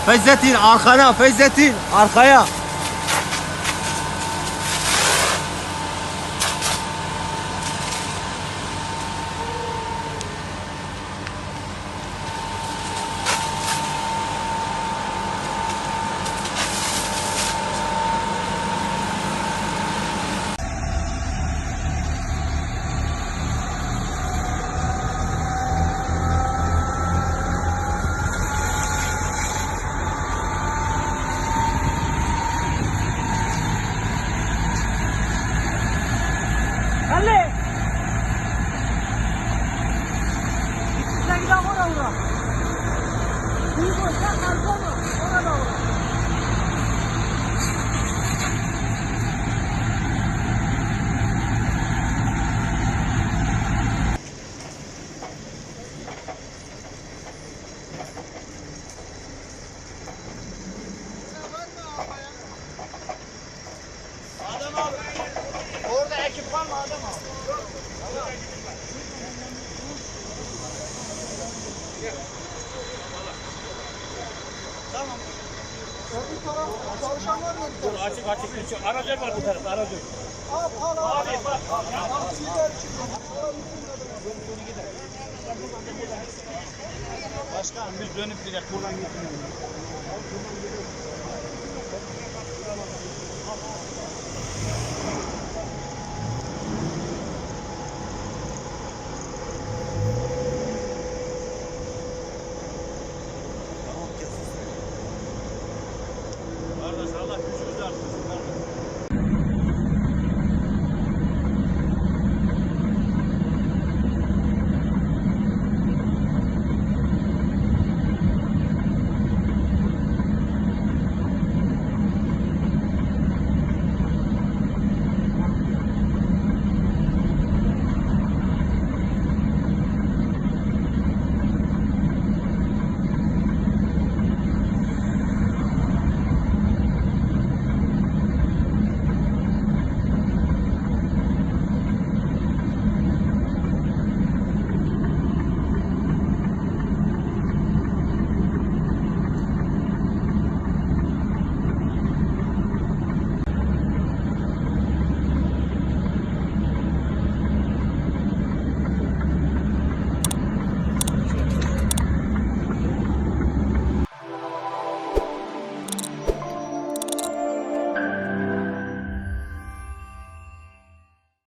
Feyzettin arkana, Feyzettin arkaya. Dale. Sen gidin oraya. Duygu sen kalsana. Orada oraya. Adem abi. Orada ekip var mı Adem abi? Tamam. Öbür taraf çalışan var mı? Dur açık açık. Aracı var bu tarafta aracı. Al. Abi bak. Sizler için. Başkanım biz dönüp gidelim. Buradan gitmeyelim.